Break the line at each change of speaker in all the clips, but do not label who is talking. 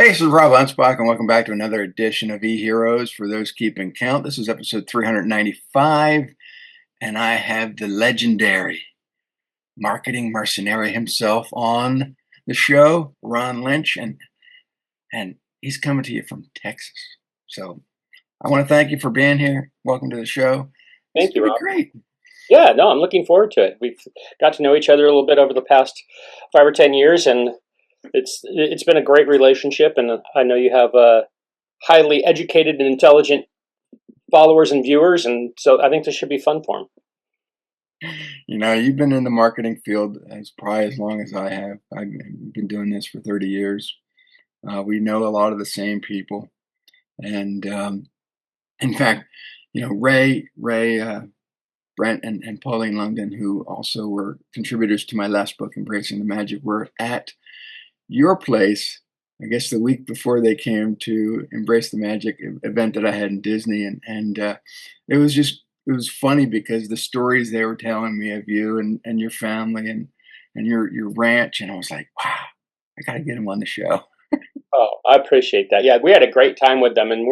Hey, this is Rob Anspach, and welcome back to another edition of E-Heroes for those keeping count. This is episode 395, and I have the legendary marketing mercenary himself on the show, Ron Lynch, and he's coming to you from Texas. So I want to thank you for being here. Welcome to the show. This is
Thank you,
going to be
Rob.
great.
Yeah, no, I'm looking forward to it. We've got to know each other a little bit over the past 5 or 10 years, and it's been a great relationship. And I know you have highly educated and intelligent followers and viewers, and so I think this should be fun for them.
You've been in the marketing field as probably as long as I have. I've been doing this for 30 years. We know a lot of the same people. And in fact, Ray, Brent, and Pauline London, who also were contributors to my last book, Embracing the Magic, were at your place, I guess the week before they came to Embrace the Magic event that I had in Disney. And it was funny because the stories they were telling me of you and your family and your ranch. And I was like, wow, I got to get him on the show.
Oh, I appreciate that. Yeah, we had a great time with them, and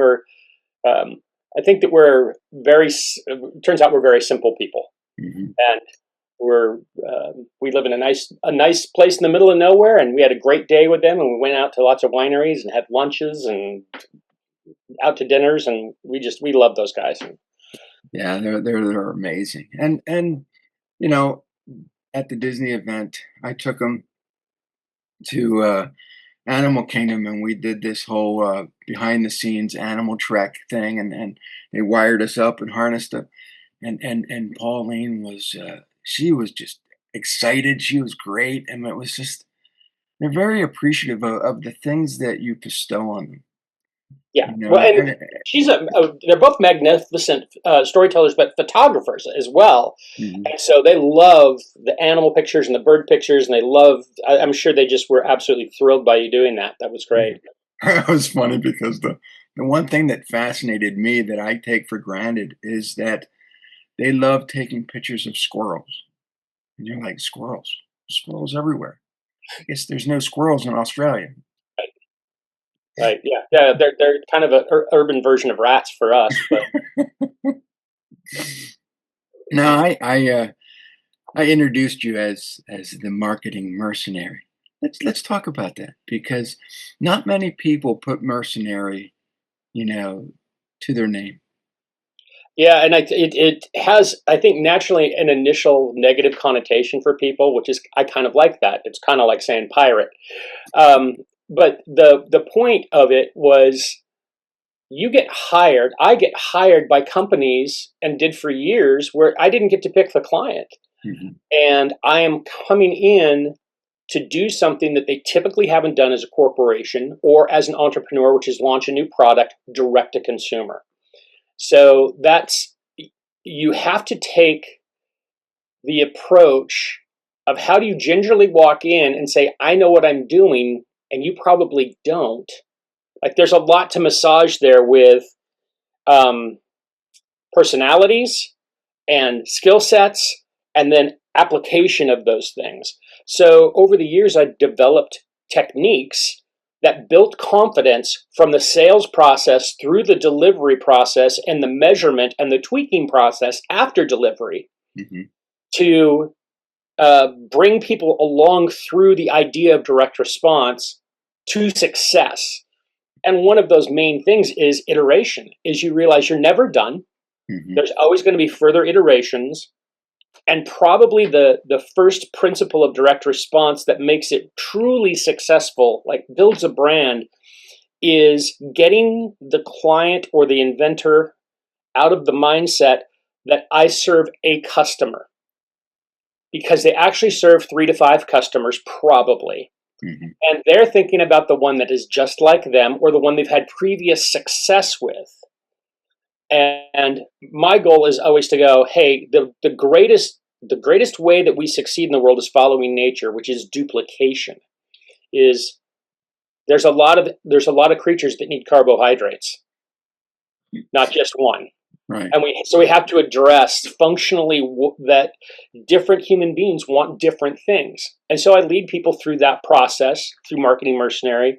um, I think that we're turns out we're very simple people,
Mhm.
and we live in a nice place in the middle of nowhere, and we had a great day with them, and we went out to lots of wineries and had lunches and out to dinners, and we love those guys.
Yeah, they're amazing. And you know, at the Disney event, I took them to Animal Kingdom, and we did this whole behind the scenes animal trek thing, and they wired us up and harnessed up, and Pauline was she was just excited. She was great, and it was just they're very appreciative of the things that you bestow on them.
Yeah,
You know,
well, and
and
they're both magnificent storytellers, but photographers as well.
Mhm.
And so they love the animal pictures and the bird pictures, and they love. I'm sure they just were absolutely thrilled by you doing that. That was
Yeah.
great.
It was funny because the one thing that fascinated me that I take for granted is that they love taking pictures of squirrels. And you're like, squirrels? Squirrels everywhere. I guess there's no squirrels in Australia.
Right? Yeah, yeah. They're kind of a urban version of rats for us, but
No, I introduced you as the marketing mercenary. Let's talk about that because not many people put mercenary, you know, to their name.
yeah, and it has, I think, naturally an initial negative connotation for people, which is I kind of like that. It's kind of like saying pirate. Um, but the point of it was you get hired. I get hired by companies and did for years where I didn't get to pick the client,
Mhm.
and I am coming in to do something that they typically haven't done as a corporation or as an entrepreneur, which is launch a new product direct to consumer. So that's you have to take the approach of how do you gingerly walk in and say, I know what I'm doing, and you probably don't. Like there's a lot to massage there with um, personalities and skill sets and then application of those things. So over the years, I developed techniques that built confidence from the sales process through the delivery process and the measurement and the tweaking process after delivery
Mhm.
to bring people along through the idea of direct response to success. And one of those main things is iteration, is you realize you're never done.
Mhm.
There's always going to be further iterations. And probably the first principle of direct response that makes it truly successful, like builds a brand, is getting the client or the inventor out of the mindset that I serve a customer, because they actually serve 3 to 5 customers probably.
Mhm.
And they're thinking about the one that is just like them or the one they've had previous success with. And my goal is always to go, hey, the greatest way that we succeed in the world is following nature, which is duplication. Is there's a lot of creatures that need carbohydrates, not just one.
Right.
And we have to address functionally that different human beings want different things. And so I lead people through that process through Marketing Mercenary,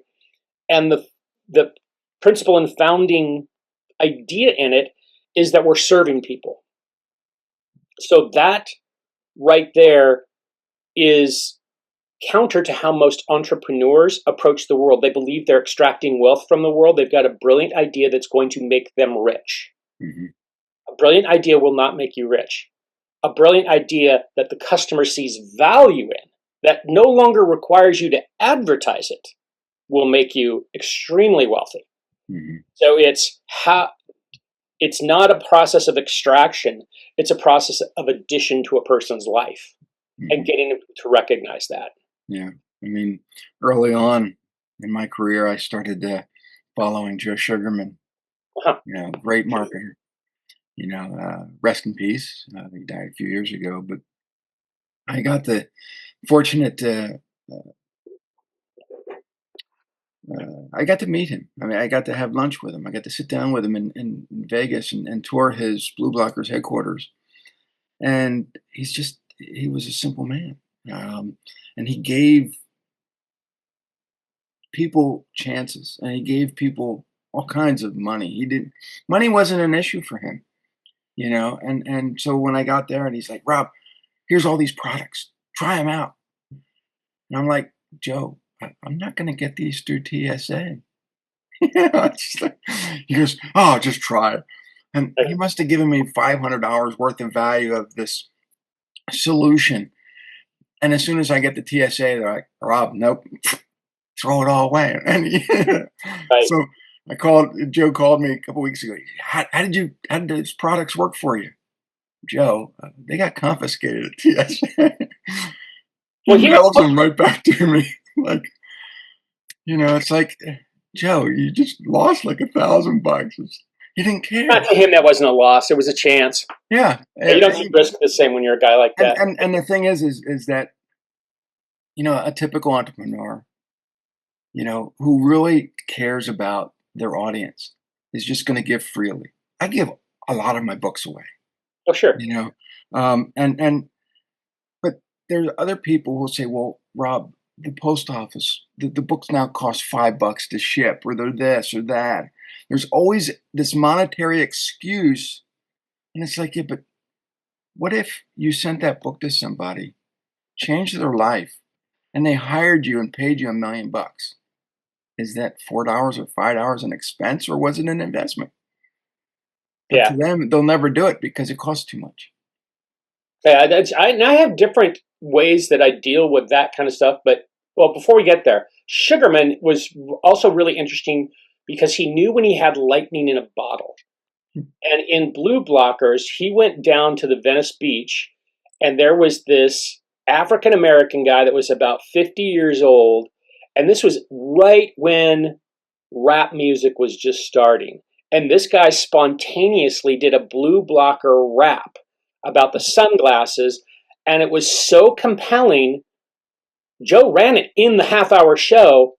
And the principle and founding idea in it is that we're serving people. So that right there is counter to how most entrepreneurs approach the world. They believe they're extracting wealth from the world. They've got a brilliant idea that's going to make them rich.
Mm-hmm.
A brilliant idea will not make you rich. A brilliant idea that the customer sees value in, that no longer requires you to advertise it, will make you extremely wealthy.
Mm-hmm.
So it's not a process of extraction. It's a process of addition to a person's life,
Mm-hmm.
and getting them to recognize that.
Yeah. I mean, early on in my career, I started following Joe Sugarman,
Uh-huh.
great marketer, rest in peace. He died a few years ago, but I got the fortunate, I got to meet him. I mean, I got to have lunch with him. I got to sit down with him in Vegas and tour his Blue Blockers headquarters. And he was a simple man. And he gave people chances, and he gave people all kinds of money. Money wasn't an issue for him, and so when I got there and he's like, Rob, here's all these products, try them out. And I'm like, Joe, I'm not going to get these through TSA. He goes, oh, just try it. And he must have given me $500 worth of value of this solution. And as soon as I get the TSA, they're like, Rob, nope, throw it all away. And
Right.
so Joe called me a couple weeks ago. How did these products work for you? Joe, they got confiscated at TSA. He mails them right back to me. Like, it's like, Joe, you just lost like $1,000. He didn't care.
Not to him, that wasn't a loss. It was a chance.
Yeah.
You don't see risk the same when you're a guy like that.
And the thing is that, a typical entrepreneur, who really cares about their audience is just going to give freely. I give a lot of my books away.
Oh, sure.
But there's other people who will say, well, Rob, the post office, the books now cost $5 to ship, or they're this or that. There's always this monetary excuse. And it's like, yeah, but what if you sent that book to somebody, changed their life, and they hired you and paid you $1 million? Is that $4 or $5 an expense, or was it an investment? But to them, they'll never do it because it costs too much.
Yeah, I have different ways that I deal with that kind of stuff. But, well, before we get there, Sugarman was also really interesting because he knew when he had lightning in a bottle. And in Blue Blockers, he went down to the Venice Beach, and there was this African-American guy that was about 50 years old. And this was right when rap music was just starting. And this guy spontaneously did a Blue Blocker rap about the sunglasses. And it was so compelling. Joe ran it in the half-hour show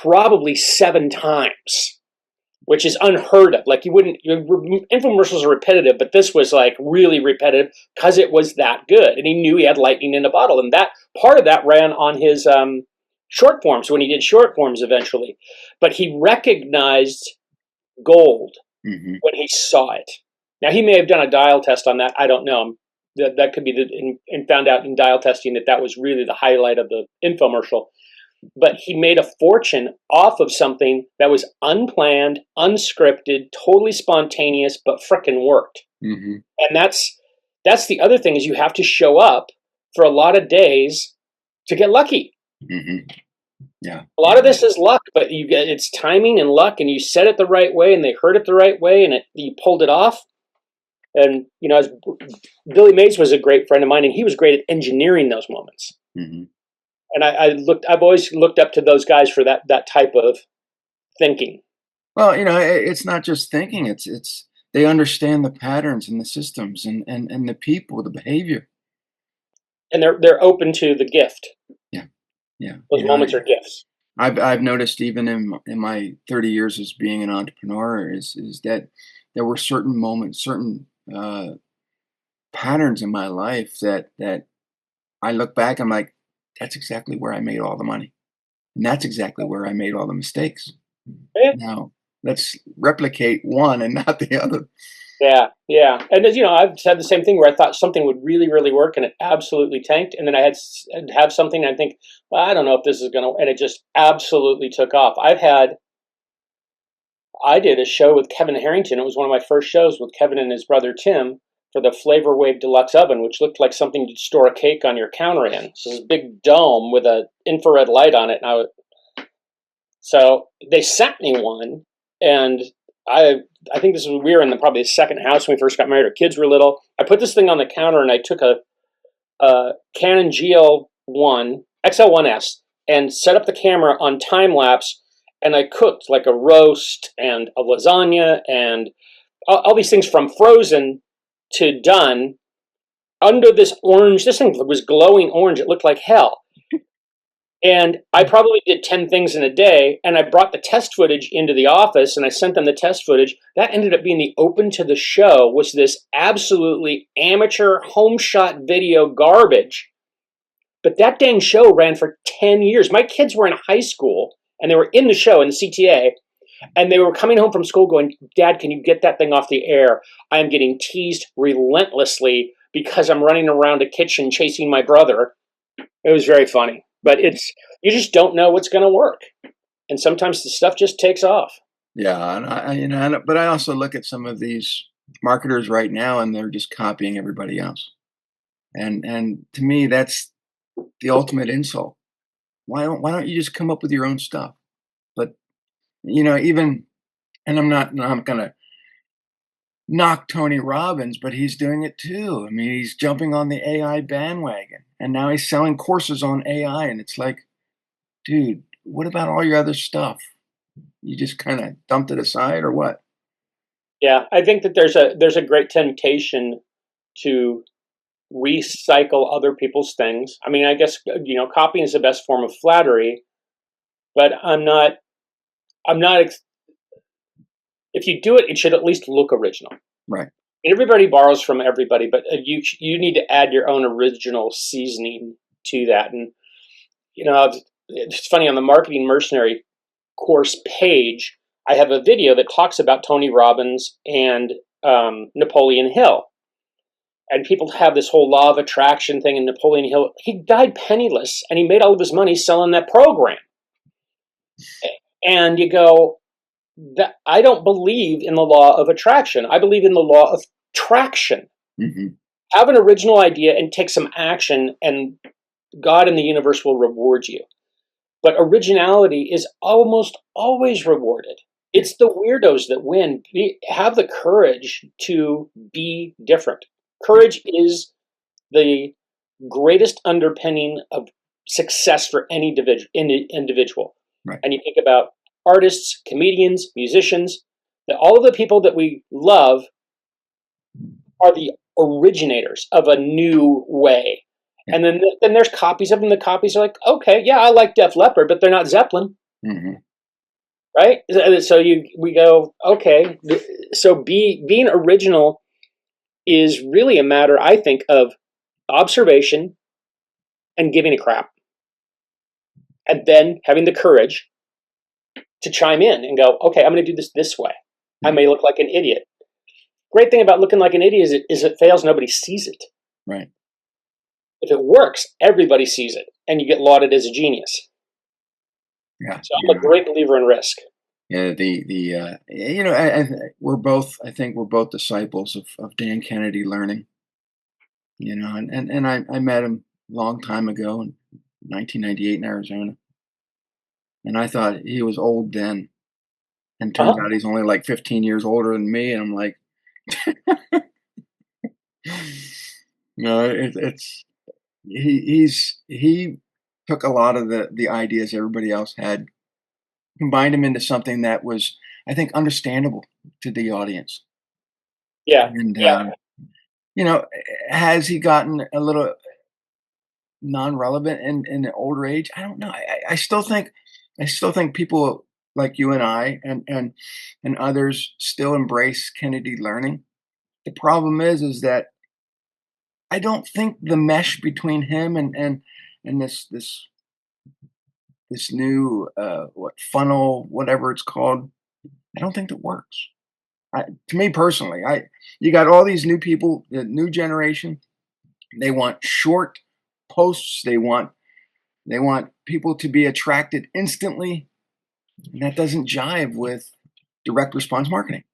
probably 7 times, which is unheard of. Like, infomercials are repetitive, but this was like really repetitive because it was that good. And he knew he had lightning in a bottle. And that part of that ran on his short forms when he did short forms eventually. But he recognized gold when he saw it. Now, he may have done a dial test on that. I don't know. That could be and found out in dial testing that was really the highlight of the infomercial. But he made a fortune off of something that was unplanned, unscripted, totally spontaneous, but frickin' worked. And that's the other thing, is you have to show up for a lot of days to get lucky.
Yeah.
A lot of this is luck, but it's timing and luck, and you said it the right way, and they heard it the right way, and you pulled it off. And as Billy Mays was a great friend of mine, and he was great at engineering those moments. And I've always looked up to those guys for that type of thinking.
Well, it's not just thinking; it's they understand the patterns and the systems and the people, the behavior,
and they're open to the gift.
Yeah.
Those moments are gifts.
I've noticed even in my 30 years as being an entrepreneur is that there were certain moments, certain patterns in my life that I look back, I'm like, that's exactly where I made all the money. And that's exactly where I made all the mistakes.
Yeah,
Now let's replicate one and not the other.
yeah, yeah. And as you know, I've had the same thing where I thought something would really, really work, and it absolutely tanked. And then I'd have something, and I think, well, I don't know if this is gonna, and it just absolutely took off. I did a show with Kevin Harrington. It was one of my first shows with Kevin and his brother Tim for the Flavor Wave Deluxe Oven, which looked like something you'd store a cake on your counter in. So this big dome with an infrared light on it, and so they sent me one, and I I think this was we were in probably the second house when we first got married. Our kids were little. I put this thing on the counter, and I took a Canon GL1 XL1S and set up the camera on time lapse, and I cooked like a roast and a lasagna and all these things from frozen to done under this orange. This thing was glowing orange. It looked like hell. And I probably did 10 things in a day, and I brought the test footage into the office and I sent them the test footage. That ended up being the open to the show, was this absolutely amateur home shot video garbage. But that dang show ran for 10 years. My kids were in high school and they were in the show in the CTA, and they were coming home from school going, "Dad, can you get that thing off the air? I am getting teased relentlessly because I'm running around a kitchen chasing my brother." It was very funny. But you just don't know what's going to work. And sometimes the stuff just takes off.
Yeah, and but I also look at some of these marketers right now, and they're just copying everybody else. And to me, that's the ultimate insult. Why don't you just come up with your own stuff? But even, and I'm not gonna knock Tony Robbins, but he's doing it too. I mean, he's jumping on the AI bandwagon, and now he's selling courses on AI, and it's like, dude, what about all your other stuff? You just kind of dumped it aside, or what?
Yeah, I think that there's a great temptation to recycle other people's things. I mean, I guess copying is the best form of flattery, but I'm not if you do it, it should at least look original.
Right.
Everybody borrows from everybody, but you need to add your own original seasoning to that. And it's funny, on the Marketing Mercenary course page, I have a video that talks about Tony Robbins and Napoleon Hill. And people have this whole law of attraction thing. And Napoleon Hill, he died penniless, and he made all of his money selling that program. And you go, that I don't believe in the law of attraction. I believe in the law of traction.
Hmm.
Have an original idea and take some action, and God and the universe will reward you. But originality is almost always rewarded. It's the weirdos that win. Have the courage to be different. Courage is the greatest underpinning of success for any individual.
Right.
And you think about artists, comedians, musicians, that all of the people that we love are the originators of a new way.
Yeah.
And then there's copies of them. The copies are like, okay, yeah, I like Def Leppard, but they're not Zeppelin,
Hmm.
right? So we go, okay. So being original is really a matter, I think, of observation and giving a crap, and then having the courage to chime in and go, okay, I'm going to do this way. I may look like an idiot. Great thing about looking like an idiot is it fails, nobody sees it.
Right.
If it works, everybody sees it, and you get lauded as a genius.
Yeah.
So I'm a great believer in risk.
Yeah. We're both. I think we're both disciples of Dan Kennedy learning. And I met him a long time ago in 1998 in Arizona, and I thought he was old then, and turns
Uh-huh.
out he's only like 15 years older than me, and I'm like, no, it's he took a lot of the ideas everybody else had, combined them into something that was, I think, understandable to the audience.
Yeah,
And
yeah.
has he gotten a little non-relevant in an older age? I don't know. I still think people like you and I and others still embrace Kennedy learning. The problem is that I don't think the mesh between him and this what funnel, whatever it's called. I don't think that works. To me personally, you got all these new people, the new generation. They want short posts. They want people to be attracted instantly, and that doesn't jive with direct response marketing.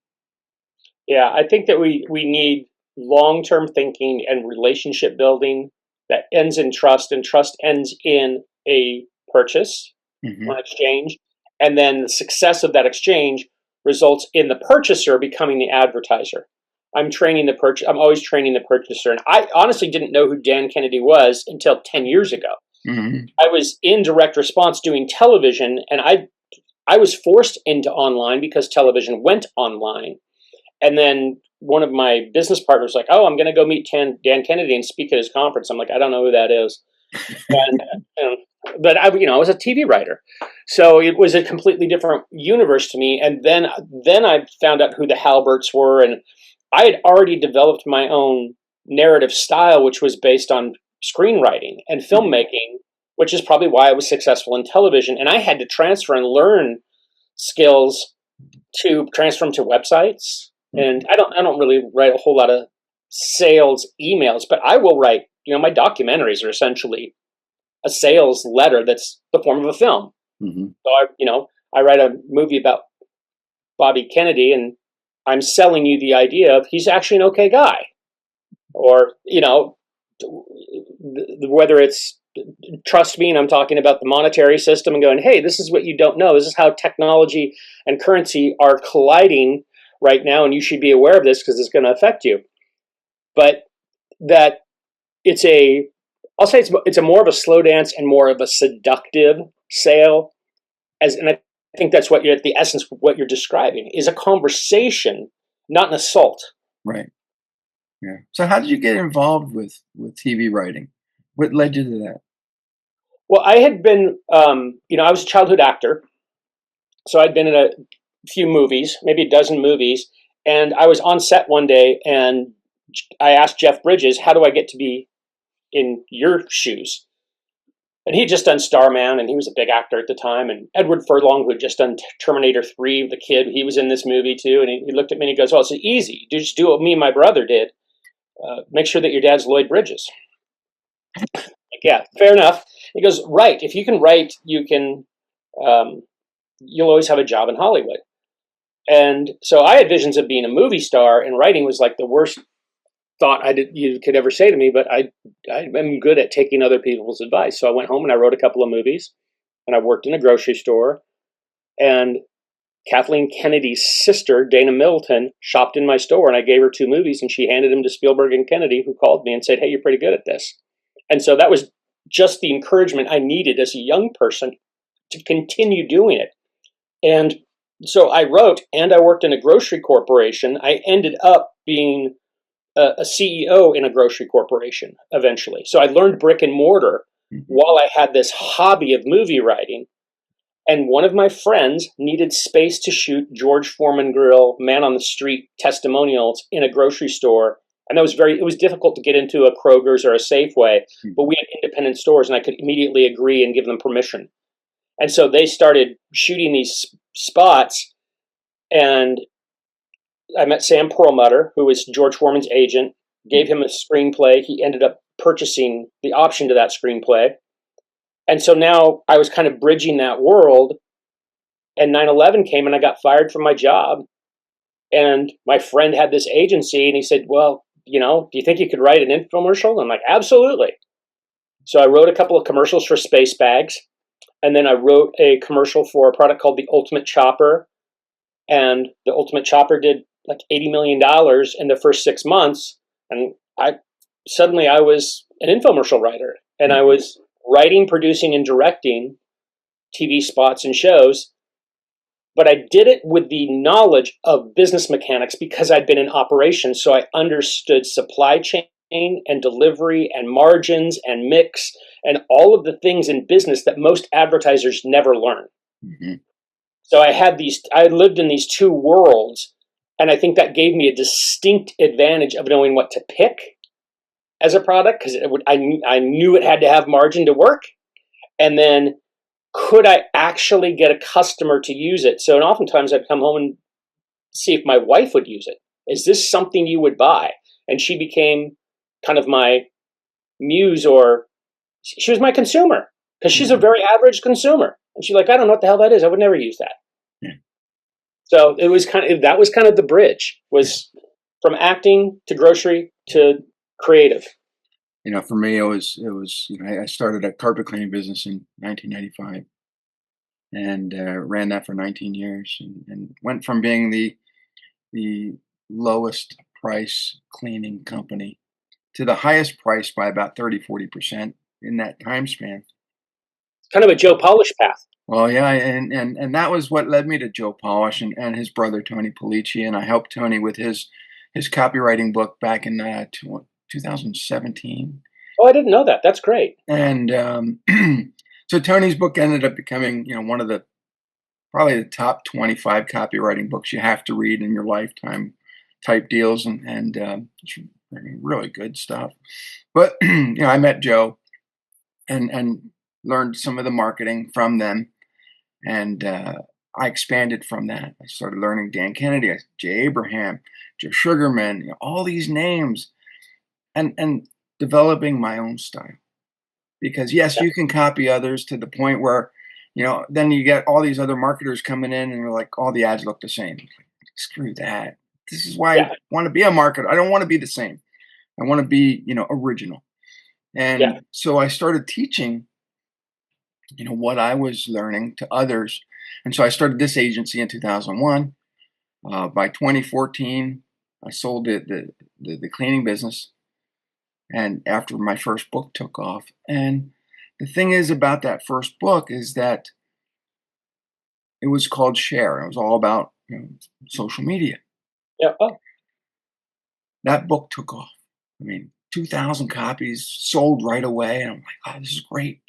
Yeah, I think that we need long-term thinking and relationship building that ends in trust, and trust ends in a purchase or
Hmm.
an exchange, and then the success of that exchange results in the purchaser becoming the advertiser. I'm always training the purchaser, and I honestly didn't know who Dan Kennedy was until 10 years ago.
Hmm.
I was in direct response doing television, and I was forced into online because television went online. And then one of my business partners was like, "Oh, I'm going to go meet Dan Kennedy and speak at his conference." I'm like, "I don't know who that is." And, and but I was a TV writer, so it was a completely different universe to me. And then I found out who the Halberts were, and I had already developed my own narrative style, which was based on screenwriting and filmmaking, which is probably why I was successful in television. And I had to transfer and learn skills to transfer them to websites. And I don't really write a whole lot of sales emails, but I will write, my documentaries are essentially a sales letter that's the form of a film.
Hmm.
So I write a movie about Bobby Kennedy, and I'm selling you the idea of he's actually an okay guy. Or, whether it's trust me, and I'm talking about the monetary system and going, hey, this is what you don't know. This is how technology and currency are colliding right now, and you should be aware of this because it's going to affect you. But that it's a, I'll say it's a more of a slow dance and more of a seductive sale, and I think that's what you're at the essence of what you're describing is a conversation, not an assault.
Right. Yeah. So how did you get involved with TV writing? What led you to that?
Well, I had been, I was a childhood actor, so I'd been in a few movies, maybe a dozen movies, and I was on set one day, and I asked Jeff Bridges, "How do I get to be in your shoes?" And he had just done Starman, and he was a big actor at the time. And Edward Furlong, who had just done Terminator 3, the kid, he was in this movie too. And he looked at me and he goes, "Well, it's easy. Just do what me and my brother did. Make sure that your dad's Lloyd Bridges." Like, yeah, fair enough. He goes, "Right. If you can write, um, you'll always have a job in Hollywood." And so I had visions of being a movie star, and writing was like the worst thought you could ever say to me. But I'm good at taking other people's advice. So I went home and I wrote a couple of movies, and I worked in a grocery store. And Kathleen Kennedy's sister, Dana Middleton, shopped in my store, and I gave her two movies, and she handed them to Spielberg and Kennedy, who called me and said, "Hey, you're pretty good at this." And so that was just the encouragement I needed as a young person to continue doing it. And so I wrote, and I worked in a grocery corporation. I ended up being a CEO in a grocery corporation eventually. So I learned brick and mortar
Mhm.
while I had this hobby of movie writing. And one of my friends needed space to shoot George Foreman Grill, man on the street testimonials in a grocery store. And it was difficult to get into a Kroger's or a Safeway, but we had independent stores, and I could immediately agree and give them permission. And so they started shooting these spots, and I met Sam Perlmutter, who was George Foreman's agent, gave him a screenplay. He ended up purchasing the option to that screenplay. And so now I was kind of bridging that world, and 9/11 came and I got fired from my job. And my friend had this agency, and he said, "Well, do you think you could write an infomercial?" I'm like, "Absolutely." So I wrote a couple of commercials for Space Bags, and then I wrote a commercial for a product called the Ultimate Chopper, and the Ultimate Chopper did like $80 million in the first 6 months. And I was an infomercial writer, and I
Mhm.
was writing, producing, and directing TV spots and shows. But I did it with the knowledge of business mechanics because I'd been in operations. So I understood supply chain and delivery and margins and mix and all of the things in business that most advertisers never learn.
Mhm.
So I lived in these two worlds. And I think that gave me a distinct advantage of knowing what to pick as a product because I knew it had to have margin to work. And then could I actually get a customer to use it? So, and oftentimes I'd come home and see if my wife would use it. Is this something you would buy? And she became kind of my muse, or she was my consumer, because she's a
Mhm.
very average consumer. And she's like, I don't know what the hell that is. I would never use that.
Yeah.
So it was that was kind of the bridge,
Yeah.
was from acting to grocery to creative.
For me, it was, I started a carpet cleaning business in 1995 and ran that for 19 years and went from being the lowest price cleaning company to the highest price by about 30-40% in that time span.
Kind of a Joe Polish path.
Well, yeah, and that was what led me to Joe Polish and his brother Tony Polici, and I helped Tony with his copywriting book back in 2017.
Oh, I didn't know that. That's great.
And so Tony's book ended up becoming, one of the probably the top 25 copywriting books you have to read in your lifetime type deals, and it's really good stuff. But I met Joe and learned some of the marketing from them, and I expanded from that. I started learning Dan Kennedy, Jay Abraham, Joe Sugarman, all these names, and developing my own style. Because yes,
Yeah.
you can copy others to the point where, then you get all these other marketers coming in and they're like, all the ads look the same. Screw that. This is why I
Yeah.
want to be a marketer. I don't want to be the same. I want to be, original.
Yeah.
And so I started teaching, what I was learning to others. And so I started this agency in 2001. By 2014, I sold the cleaning business. And after my first book took off. And the thing is about that first book is that it was called Share. It was all about social media.
Yeah. Oh,
That book took off. I mean, 2,000 copies sold right away, and I'm like, oh, this is great.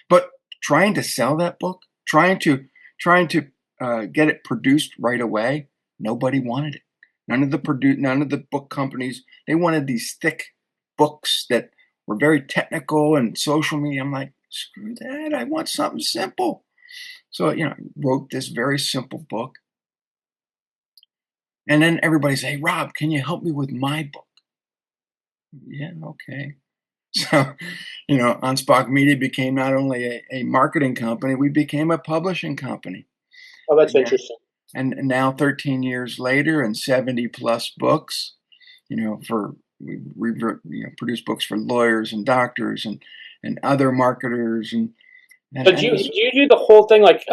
But trying to sell that book, trying to get it produced right away, nobody wanted it. None of the book companies, they wanted these thick books that were very technical and social media. I'm like, screw that. I want something simple. So, I wrote this very simple book. And then everybody say, hey, Rob, can you help me with my book? Yeah, okay. So, Anspach Media became not only a marketing company, we became a publishing company.
oh, that's
Yeah.
interesting.
And now 13 years later and 70 plus books, for we produce books for lawyers and doctors and other marketers and
So do
and it's,
you do the whole thing, like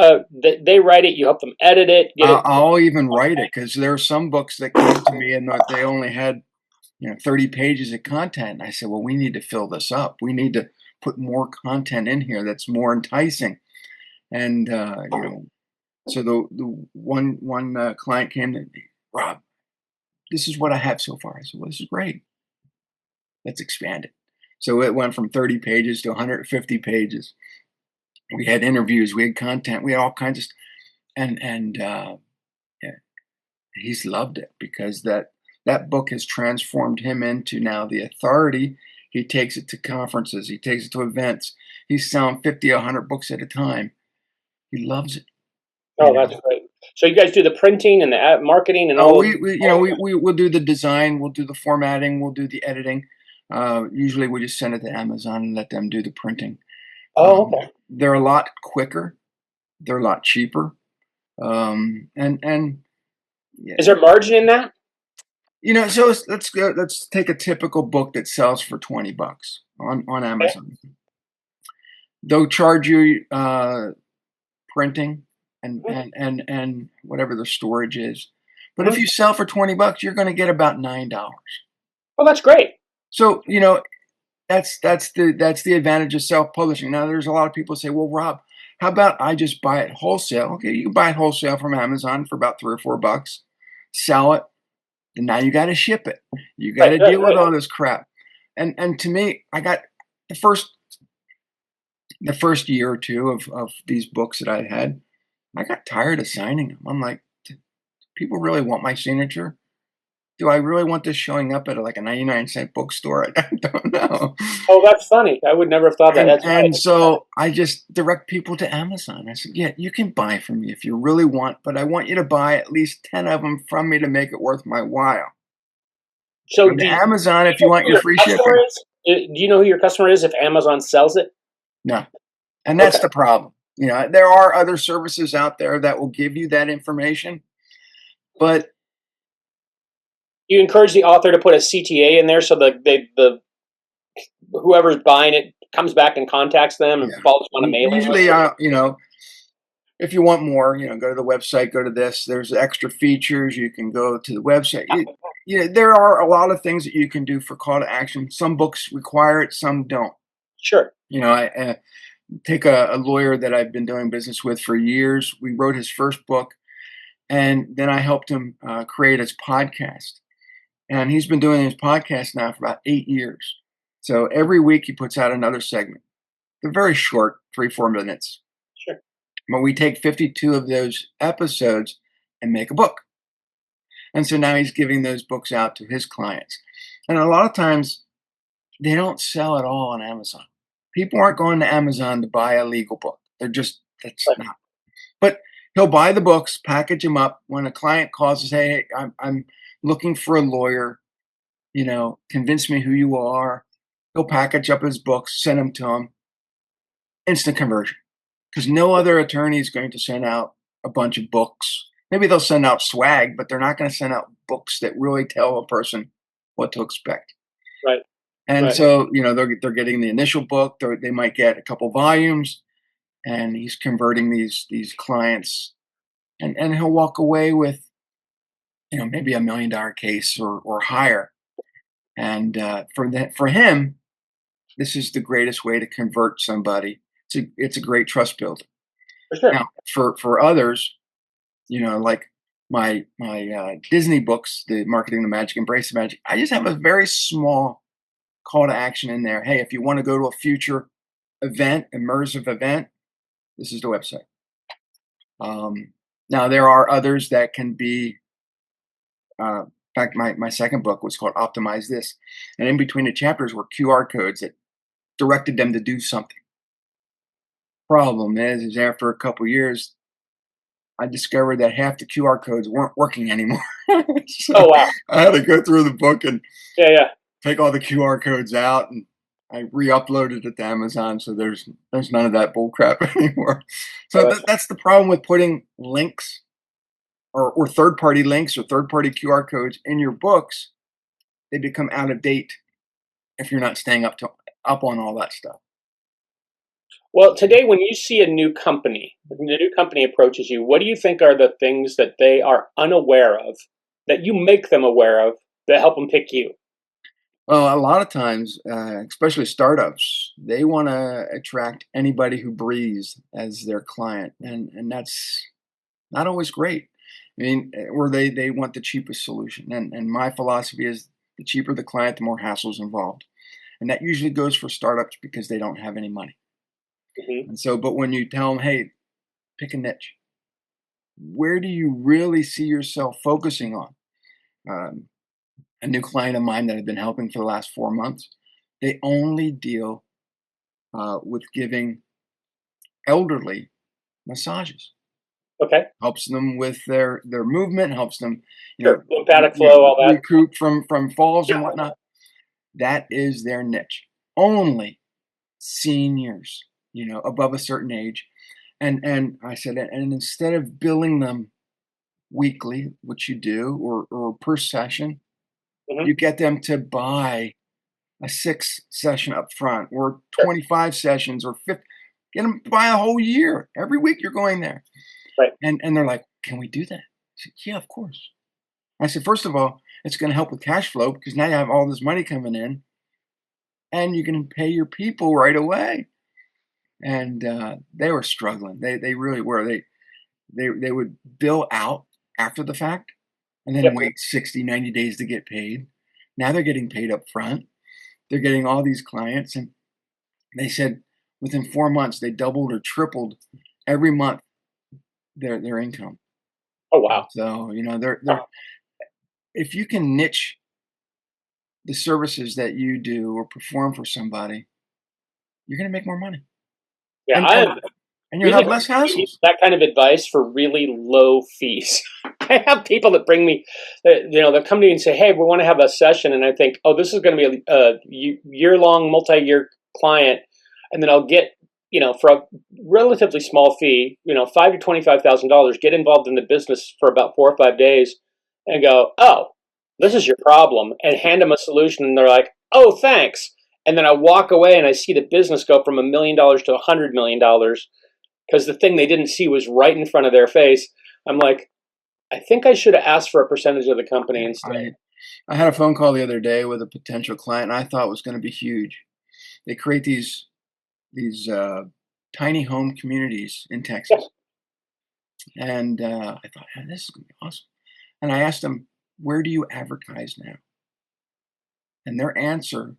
they write it, you help them edit it, get it?
I'll even write it because there are some books that came to me and they only had 30 pages of content. And I said, well, we need to fill this up. We need to put more content in here that's more enticing. And so the one client came to me, Rob, this is what I have so far. I said, well, this is great. Let's expand it. So it went from 30 pages to 150 pages. We had interviews, we had content, we had all kinds of stuff. And yeah, he's loved it because that book has transformed him into now the authority. He takes it to conferences, he takes it to events. He's selling 50, 100 books at a time. He loves it. You
Oh,
know.
that's great. So you guys do the printing and the marketing and
Oh,
all of
we'll do the design, we'll do the formatting, we'll do the editing. Usually we just send it to Amazon and let them do the printing.
Oh, okay.
They're a lot quicker. They're a lot cheaper. And yeah,
Is there margin in that?
so let's go. Let's take a typical book that sells for $20 on
Okay.
Amazon. They'll charge you printing and whatever the storage is. But if
Mhm.
you sell for $20, you're going to get about $9.
Oh, that's great.
So that's the advantage of self-publishing. Now, there's a lot of people say, well, Rob, how about I just buy it wholesale? Okay, you can buy it wholesale from Amazon for about $3 or $4, sell it, and now you got to ship it. You got
Right,
to
right,
deal with
right.
all this crap. And to me, I got the first year or two of these books that I had, I got tired of signing them. I'm like, people really want my signature? do I really want this showing up at like a 99-cent bookstore? I don't know.
Oh, that's funny. I would never have thought that.
And
That's
and
right.
so I just direct people to Amazon. I said, "Yeah, you can buy from me if you really want, but I want you to buy at least 10 of them from me to make it worth my while.
So,
Go
do
to
you
Amazon if you
know
want
who
your
your
free
customer
shipping."
is? Do you know who your customer is if Amazon sells it?
No. And that's
Okay.
the problem. There are other services out there that will give you that information, but
You encourage the author to put a CTA in there so that the whoever's buying it comes back and contacts them and
yeah.
follows them on a mailing list
Usually,
or something.
if you want more, go to the website, go to this. There's extra features. You can go to the website. There are a lot of things that you can do for call to action. Some books require it, some don't.
Sure.
I take a lawyer that I've been doing business with for years. We wrote his first book, and then I helped him create his podcast. And he's been doing his podcast now for about 8 years. So every week he puts out another segment. They're very short, 3-4 minutes.
Sure.
But we take 52 of those episodes and make a book. And so now he's giving those books out to his clients. And a lot of times they don't sell at all on Amazon. People aren't going to Amazon to buy a legal book. That's
Right.
not. But he'll buy the books, package them up. When a client calls and say, "Hey, I'm looking for a lawyer, convince me who you are," he'll package up his books, send them to him, instant conversion. Because no other attorney is going to send out a bunch of books. Maybe they'll send out swag, but they're not going to send out books that really tell a person what to expect.
Right.
And
Right.
so, they're getting the initial book. They might get a couple volumes, and he's converting these clients, and he'll walk away with maybe $1 million case or higher. And for him, this is the greatest way to convert somebody. It's a great trust builder.
For sure.
Now, for others, like my Disney books, the Marketing the Magic, Embrace the Magic. I just have a very small call to action in there. Hey, if you want to go to a future event, immersive event, this is the website. Now there are others that can be. In fact, my second book was called Optimize This, and in between the chapters were QR codes that directed them to do something. Problem is after a couple years, I discovered that half the QR codes weren't working anymore.
Oh
So
wow.
I had to go through the book and
Yeah. Yeah.
take all the QR codes out, and I re-uploaded it to Amazon. So there's none of that bull crap anymore.
Oh,
So
that's
that's the problem with putting links or third party links or third party QR codes in your books. They become out of date if you're not staying up on all that stuff.
Well, today, when you see when a new company approaches you, what do you think are the things that they are unaware of that you make them aware of that help them pick you?
Well, a lot of times, especially startups, they want to attract anybody who breathes as their client, and that's not always great. I mean, or they want the cheapest solution, and my philosophy is the cheaper the client, the more hassles involved, and that usually goes for startups because they don't have any money.
Hmm.
And so, but when you tell them, hey, pick a niche, where do you really see yourself focusing on? Um, a new client of mine that I've been helping for the last 4 months, they only deal with giving elderly massages.
Okay.
Helps them with their movement, helps them,
Sure. Lymphatic flow, all that.
recoup from falls
Yeah.
and whatnot. That is their niche. Only seniors, above a certain age. And I said, and instead of billing them weekly, which you do, or per session,
Hmm.
you get them to buy a 6 session up front or
Sure.
25 sessions or 50. Get them to buy a whole year. Every week you're going there.
Right.
And they're like, "Can we do that?" I said, "Yeah, of course." I said, "First of all, it's gonna help with cash flow because now you have all this money coming in, and you can pay your people right away." And, they were struggling. They really were. They would bill out after the fact and then
Yep.
wait 60, 90 days to get paid. Now they're getting paid up front. They're getting all these clients, and they said within 4 months, they doubled or tripled every month their income.
Oh wow.
So, they're
Wow.
if you can niche the services that you do or perform for somebody, you're going to make more money,
Yeah,
and
I
and
am
and you'll
really
have less hassles.
that kind of advice for really low fees. I have people that bring me, they'll come to me and say, "Hey, we want to have a session," and I think, "Oh, this is going to be a year-long, multi-year client," and then I'll get, for a relatively small fee, $5,000 to $25,000, get involved in the business for about 4 or 5 days, and go, "Oh, this is your problem," and hand them a solution, and they're like, "Oh, thanks." And then I walk away and I see the business go from $1 million to $100 million because the thing they didn't see was right in front of their face. I'm like, I think I should have asked for a percentage of the company
Yeah,
instead.
I had a phone call the other day with a potential client, and I thought it was going to be huge. They create these tiny home communities in
Yeah.
Texas, and I thought, "Man, this is going to be awesome." And I asked them, "Where do you advertise now?" And their answer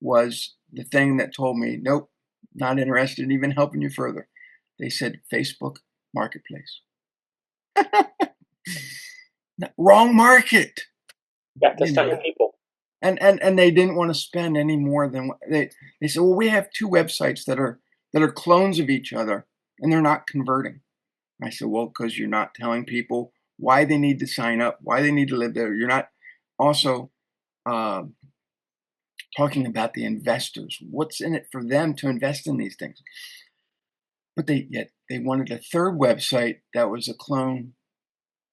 was the thing that told me, "Nope, not interested in even helping you further." They said, "Facebook Marketplace." Wrong market,
Yeah,
you
that's not
know.
your people.
And they didn't want to spend any more than what they said, "Well, we have two websites that are clones of each other, and they're not converting." I said, "Well, because you're not telling people why they need to sign up, why they need to live there. You're not also um, talking about the investors. What's in it for them to invest in these things?" But yet they wanted a third website that was a clone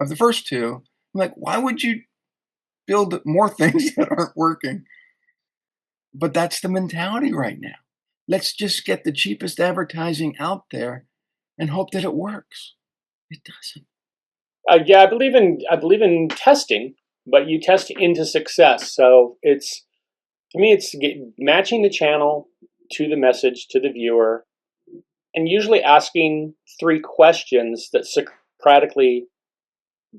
of the first two. I'm like, why would you build more things that aren't working? But that's the mentality right now. Let's just get the cheapest advertising out there and hope that it works. It doesn't.
Yeah, I believe in testing, but you test into success. So it's to me, it's matching the channel to the message to the viewer, and usually asking three questions that Socratically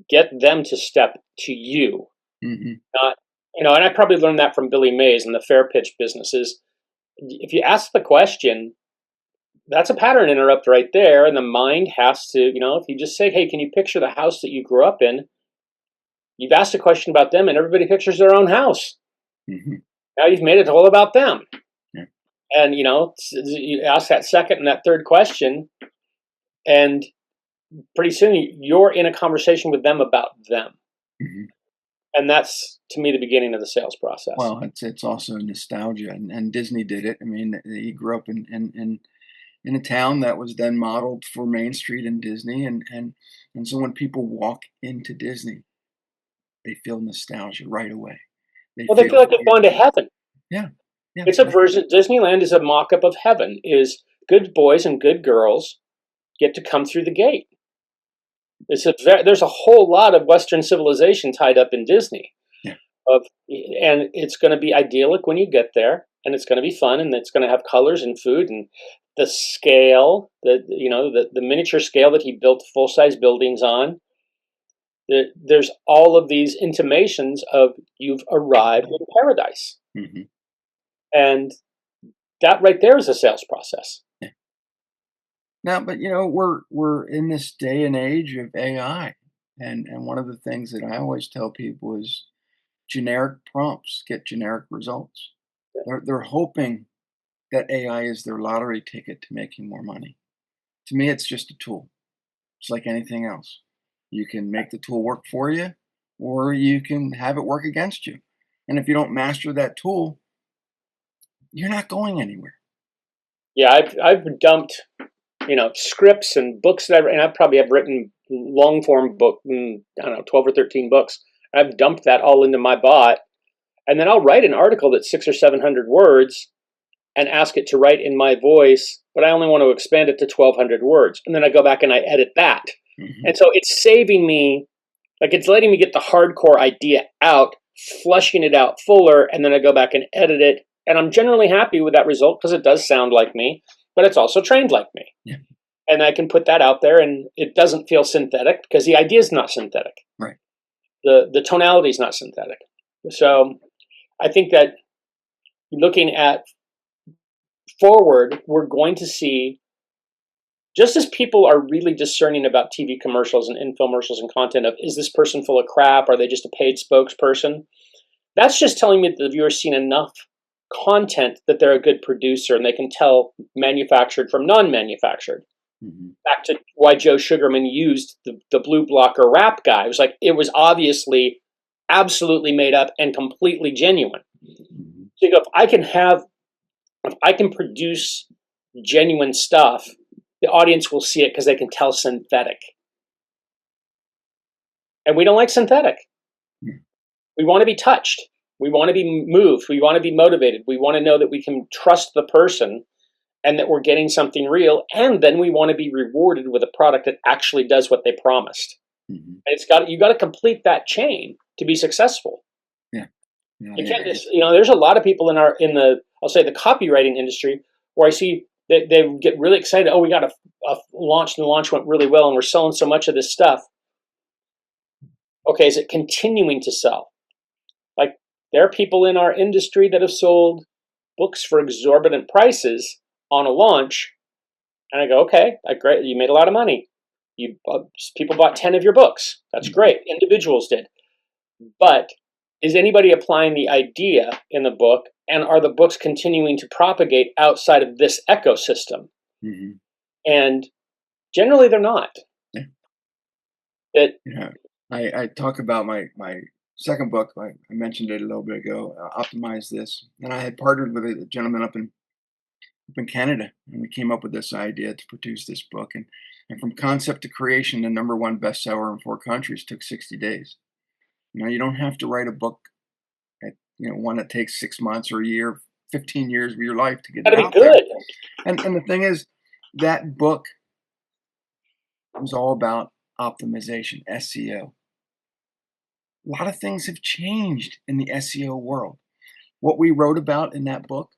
get them to step to you.
Hmm.
Not, and I probably learned that from Billy Mays in the fair pitch businesses. If you ask the question, that's a pattern interrupt right there. And the mind has to, if you just say, "Hey, can you picture the house that you grew up in?" You've asked a question about them and everybody pictures their own house.
Hmm.
Now you've made it all about them.
Yeah.
And, you ask that second and that third question, and pretty soon you're in a conversation with them about them.
Hmm.
And that's, to me, the beginning of the sales process.
Well, it's also nostalgia, and Disney did it. I mean, he grew up in a town that was then modeled for Main Street and Disney, and so when people walk into Disney, they feel nostalgia right away. They
Well, they
feel
feel like they've gone to heaven.
yeah, yeah,
It's a version, Disneyland is a mock up of heaven, is good boys and good girls get to come through the gate. There's a whole lot of Western civilization tied up in Disney.
yeah.
And it's going to be idyllic when you get there, and it's going to be fun, and it's going to have colors and food and the scale, the miniature scale that he built full size buildings on. There's all of these intimations of you've arrived in paradise,
Hmm.
and that right there is a sales process.
Yeah. Now, but we're in this day and age of AI, and one of the things that I always tell people is generic prompts get generic results. They're hoping that AI is their lottery ticket to making more money. To me, it's just a tool. It's like anything else. You can make the tool work for you, or you can have it work against you. And if you don't master that tool, you're not going anywhere.
Yeah, I've dumped scripts and books and I probably have written long form book, I don't know, 12 or 13 books. I've dumped that all into my bot, and then I'll write an article that's 600 or 700 words and ask it to write in my voice, but I only want to expand it to 1,200 words, and then I go back and I edit that,
Hmm.
and so it's saving me, like it's letting me get the hardcore idea out, flushing it out fuller, and then I go back and edit it, and I'm generally happy with that result because it does sound like me, but it's also trained like me,
Yeah.
and I can put that out there, and it doesn't feel synthetic because the idea is not synthetic.
Right.
The tonality is not synthetic. So I think that looking at forward, we're going to see just as people are really discerning about TV commercials and infomercials and content of, is this person full of crap? Are they just a paid spokesperson? That's just telling me that the viewer's seen enough content that they're a good producer and they can tell manufactured from non-manufactured.
Mm-hmm.
Back to why Joe Sugarman used the blue blocker rap guy. It was obviously absolutely made up and completely genuine.
Mm-hmm.
So you go, if I can produce genuine stuff, the audience will see it because they can tell synthetic. And we don't like synthetic.
Mm-hmm.
We want to be touched. We want to be moved. We want to be motivated. We want to know that we can trust the person and that we're getting something real. And then we want to be rewarded with a product that actually does what they promised. Mm-hmm. And you got to complete that chain to be successful.
Yeah.
You can't just, there's a lot of people in the I'll say the copywriting industry where I see that they get really excited. Oh, we got a launch, and the launch went really well, and we're selling so much of this stuff. Okay, is it continuing to sell? Like, there are people in our industry that have sold books for exorbitant prices on a launch, and I go, okay, great, you made a lot of money. People bought 10 of your books. That's great. Individuals did. But is anybody applying the idea in the book, and are the books continuing to propagate outside of this ecosystem?
Mm-hmm.
And generally they're not.
Yeah. I talk about my second book. I mentioned it a little bit ago, Optimize This. And I had partnered with a gentleman up in Canada, and we came up with this idea to produce this book. And from concept to creation, the #1 bestseller in 4 countries took 60 days. You don't have to write a book one that takes 6 months or a year, 15 years of your life to get it out there. And the thing is, that book was all about optimization, SEO. A lot of things have changed in the SEO world. What we wrote about in that book,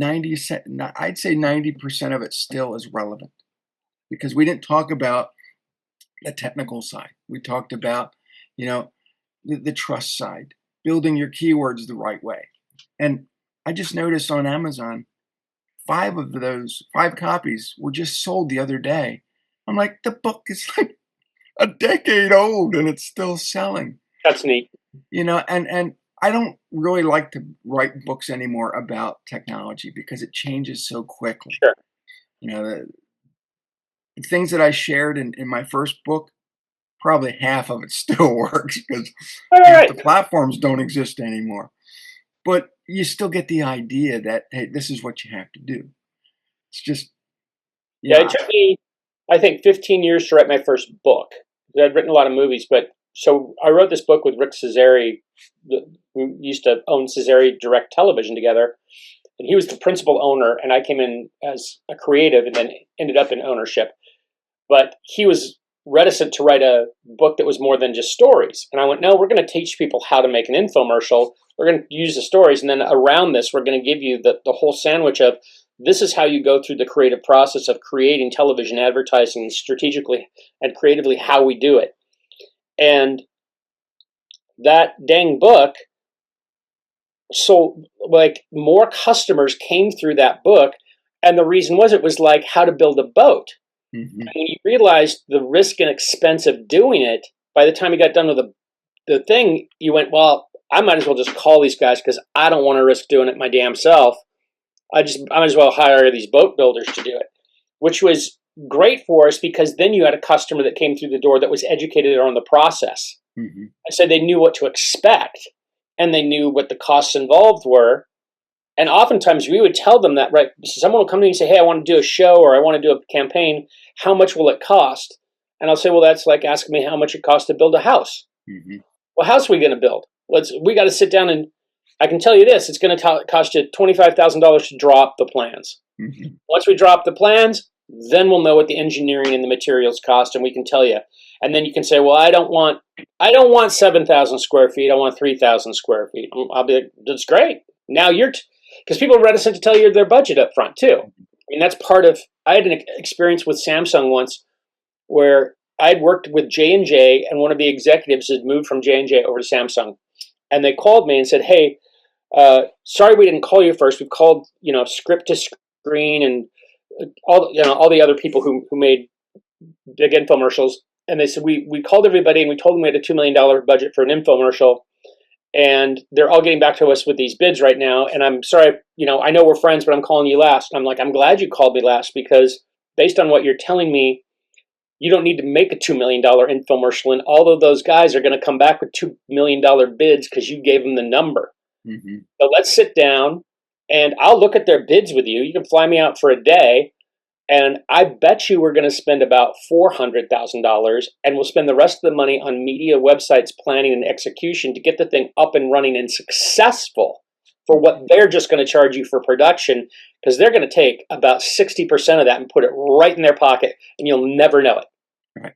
I'd say 90% of it still is relevant, because we didn't talk about the technical side. We talked about, the trust side, building your keywords the right way. And I just noticed on Amazon, 5 of those 5 copies were just sold the other day. I'm like, the book is like a decade old and it's still selling.
That's neat.
And I don't really like to write books anymore about technology because it changes so quickly.
Sure.
The things that I shared in my first book, probably half of it still works because the platforms don't exist anymore. But you still get the idea that, hey, this is what you have to do. It's just,
it took me, I think, 15 years to write my first book. I'd written a lot of movies, but so I wrote this book with Rick Cesare. We used to own Cesare Direct Television together, and he was the principal owner, and I came in as a creative and then ended up in ownership. But he was reticent to write a book that was more than just stories. And I went, no, we're going to teach people how to make an infomercial. We're going to use the stories, and then around this, we're going to give you the whole sandwich of, this is how you go through the creative process of creating television advertising strategically and creatively, how we do it. And that dang book, so like more customers came through that book. And the reason was, it was like how to build a boat. Mm-hmm. And when you realized the risk and expense of doing it, by the time you got done with the thing, you went, well, I might as well just call these guys because I don't want to risk doing it my damn self. I might as well hire these boat builders to do it, which was great for us because then you had a customer that came through the door that was educated on the process. Mm-hmm. So they knew what to expect and they knew what the costs involved were. And oftentimes we would tell them that, right? Someone will come to me and say, hey, I want to do a show or I want to do a campaign. How much will it cost? And I'll say, well, that's like asking me how much it costs to build a house. Mm-hmm. What house are we going to build? We got to sit down, and I can tell you this, it's going to cost you $25,000 to draw up the plans. Mm-hmm. Once we draw up the plans, then we'll know what the engineering and the materials cost, and we can tell you. And then you can say, well, I don't want 7,000 square feet. I want 3,000 square feet. I'll be like, that's great. Now because people are reticent to tell you their budget up front too. I mean, that's part of, I had an experience with Samsung once where I'd worked with J&J, and one of the executives had moved from J&J over to Samsung. And they called me and said, hey, sorry we didn't call you first. We've called, script to screen, and all the other people who made big infomercials, and they said we called everybody and we told them we had a $2 million budget for an infomercial, and they're all getting back to us with these bids right now. And I'm sorry, I know we're friends, but I'm calling you last. And I'm like, I'm glad you called me last, because based on what you're telling me, you don't need to make a $2 million infomercial, and all of those guys are going to come back with $2 million bids because you gave them the number.
Mm-hmm.
So let's sit down, and I'll look at their bids with you. You can fly me out for a day, and I bet you we're going to spend about $400,000, and we'll spend the rest of the money on media, websites, planning, and execution to get the thing up and running and successful for what they're just going to charge you for production, because they're going to take about 60% of that and put it right in their pocket, and you'll never know it.
Right.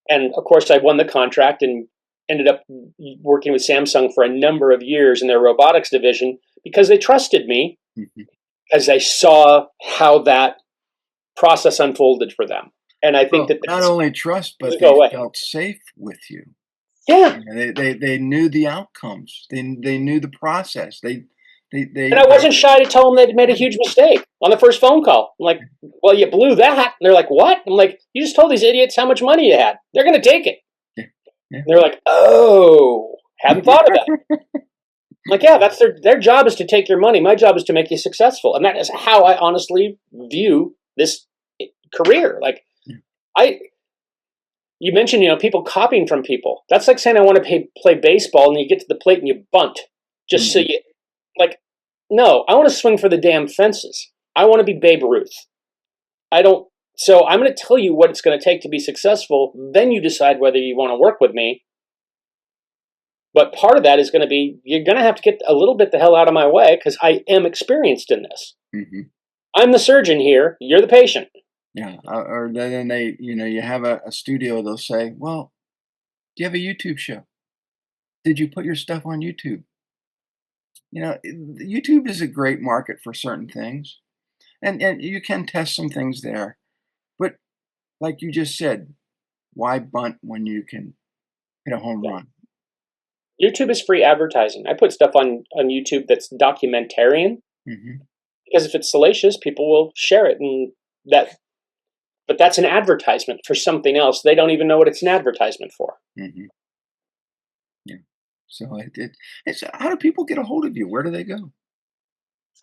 And of course, I won the contract and ended up working with Samsung for a number of years in their robotics division because they trusted me,
Mm-hmm.
as they saw how that process unfolded for them. And I think
Well,
that
not only trust, but
go
they
away.
felt safe with you.
Yeah.
They knew the outcomes. They knew the process.
And I wasn't shy to tell them they'd made a huge mistake on the first phone call. I'm like, well, you blew that. And they're like, what? I'm like, you just told these idiots how much money you had. They're going to take it.
Yeah. Yeah.
And they're like, oh, hadn't thought of that. I'm like, yeah, that's their job is to take your money. My job is to make you successful. And that is how I honestly view this career. Like, you mentioned, people copying from people. That's like saying I want to play baseball, and you get to the plate and you bunt just
Mm-hmm.
so you, like, no, I want to swing for the damn fences. I want to be Babe Ruth. So I'm going to tell you what it's going to take to be successful. Then you decide whether you want to work with me. But part of that is going to be, you're going to have to get a little bit the hell out of my way, because I am experienced in this.
Mm-hmm.
I'm the surgeon here. You're the patient.
Yeah. Or then they, you have a studio, they'll say, well, do you have a YouTube show? Did you put your stuff on YouTube? YouTube is a great market for certain things, and you can test some things there. But like you just said, why bunt when you can hit a home run?
YouTube is free advertising. I put stuff on YouTube that's documentarian,
Mm-hmm.
because if it's salacious, people will share it, but that's an advertisement for something else. They don't even know what it's an advertisement for.
Mm-hmm. Yeah. So it's how do people get a hold of you? Where do they go?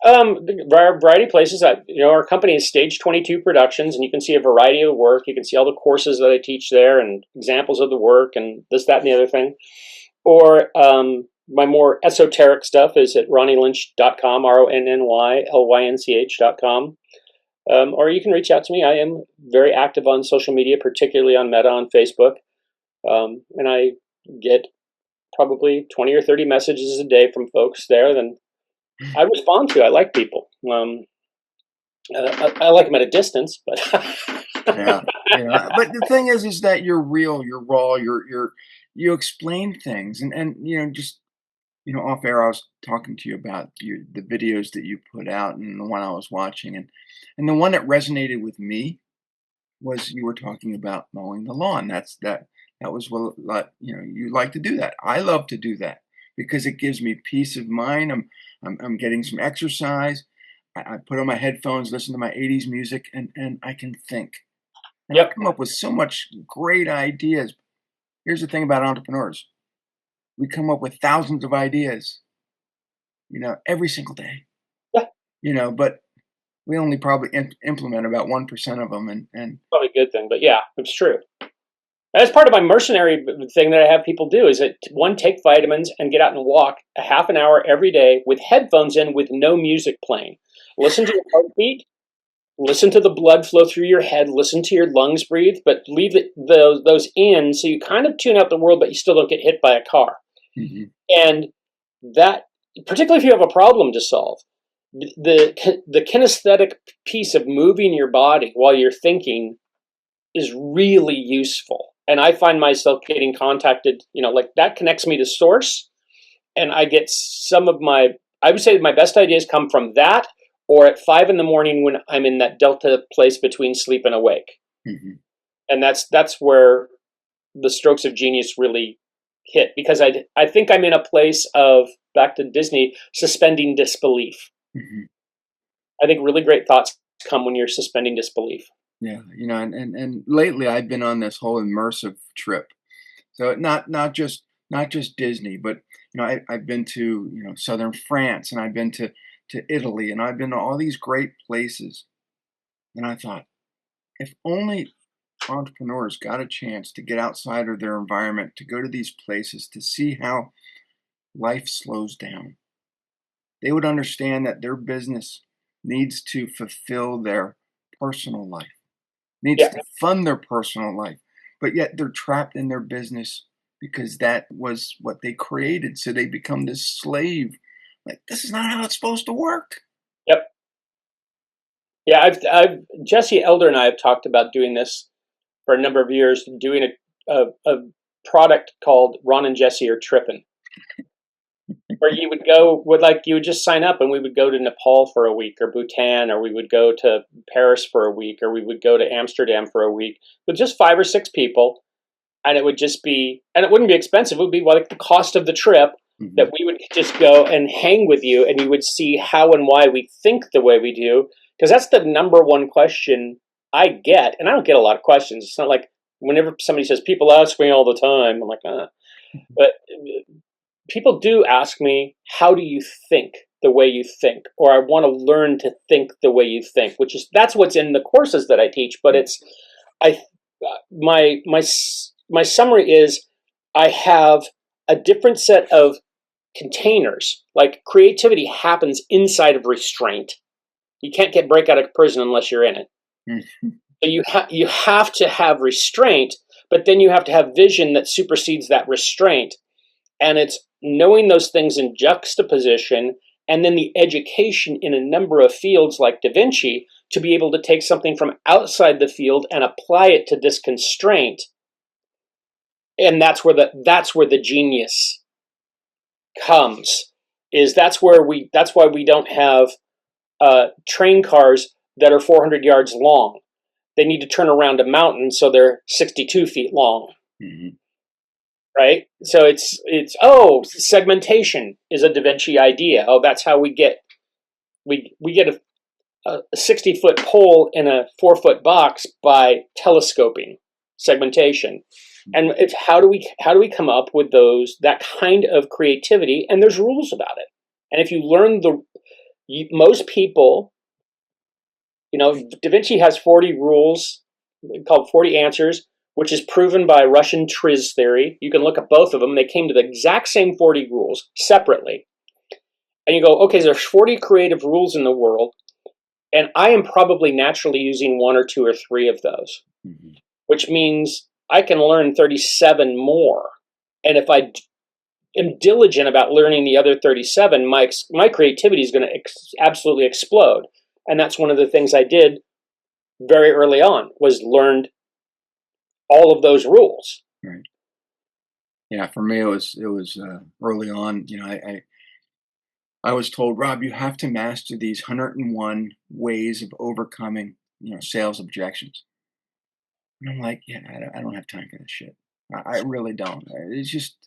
Variety of places. Our company is Stage 22 Productions, and you can see a variety of work. You can see all the courses that I teach there and examples of the work and this, that, and the other thing. Or my more esoteric stuff is at ronnylynch.com, RONNYLYNCH.com. Or you can reach out to me. I am very active on social media, particularly on Meta on Facebook. And I get probably 20 or 30 messages a day from folks there. Then I respond to. I like people. I like them at a distance, but
Yeah. But the thing is that you're real, you're raw, you explain things, and just off air, I was talking to you about the videos that you put out, and the one I was watching, and the one that resonated with me was you were talking about mowing the lawn. That was what you like to do that. I love to do that because it gives me peace of mind. I'm getting some exercise. I put on my headphones, listen to my 80s music, and I can think. And I
yep,
come up with so much great ideas. Here's the thing about entrepreneurs. We come up with thousands of ideas, every single day,
yeah,
but we only probably implement about 1% of them. And
probably a good thing. But yeah, it's true. That's part of my mercenary thing that I have people do, is that one, take vitamins and get out and walk a half an hour every day with headphones in with no music playing. Listen to your heartbeat, listen to the blood flow through your head, listen to your lungs breathe, but leave those in so you kind of tune out the world, but you still don't get hit by a car.
mm-hmm.
And that, particularly if you have a problem to solve, the kinesthetic piece of moving your body while you're thinking is really useful. And I find myself getting contacted, like that connects me to source. And I get I would say my best ideas come from that, or at 5 a.m. when I'm in that delta place between sleep and awake.
Mm-hmm.
And that's where the strokes of genius really hit, because I think I'm in a place of, back to Disney, suspending disbelief.
Mm-hmm.
I think really great thoughts come when you're suspending disbelief.
Yeah, and lately I've been on this whole immersive trip. So not just Disney, but I've been to southern France, and I've been to Italy, and I've been to all these great places. And I thought, if only entrepreneurs got a chance to get outside of their environment, to go to these places, to see how life slows down, they would understand that their business needs to fulfill their personal life, needs
Yeah,
to fund their personal life, but yet they're trapped in their business because that was what they created. So they become this slave. Like, this is not how it's supposed to work.
yep. Yeah, I've Jesse Elder and I have talked about doing this for a number of years, doing a product called Ron and Jesse Are Trippin', where you would just sign up and we would go to Nepal for a week or Bhutan, or we would go to Paris for a week, or we would go to Amsterdam for a week with just 5 or 6 people. And it would just be, and it wouldn't be expensive. It would be like the cost of the trip,
Hmm.
that we would just go and hang with you, and you would see how and why we think the way we do. Because that's the number one question I get. And I don't get a lot of questions. It's not like whenever somebody says, people ask me all the time, I'm like, But people do ask me, how do you think the way you think? Or I want to learn to think the way you think, that's what's in the courses that I teach. But I, my summary is, I have a different set of containers. Like, creativity happens inside of restraint. You can't break out of prison unless you're in it. So you have to have restraint, but then you have to have vision that supersedes that restraint. And it's knowing those things in juxtaposition, and then the education in a number of fields like Da Vinci to be able to take something from outside the field and apply it to this constraint. And that's where the genius comes. That's why we don't have train cars that are 400 yards long. They need to turn around a mountain, so they're 62 feet long.
Hmm.
Right? So it's segmentation is a Da Vinci idea. Oh, that's how we get a 60-foot pole in a 4-foot box by telescoping segmentation. And it's how do we come up with that kind of creativity? And there's rules about it. And if you learn most people, Da Vinci has 40 rules called 40 answers, which is proven by Russian Triz theory. You can look at both of them. They came to the exact same 40 rules separately. And you go, okay, there's 40 creative rules in the world, and I am probably naturally using 1 or 2 or 3 of those,
Hmm.
which means I can learn 37 more. And if I am diligent about learning the other 37, my creativity is going to absolutely explode. And that's one of the things I did very early on, was learned all of those rules.
Right. Yeah. For me, it was early on. I was told, Rob, you have to master these 101 ways of overcoming sales objections. And I'm like, yeah, I don't have time for this shit. I really don't. It's just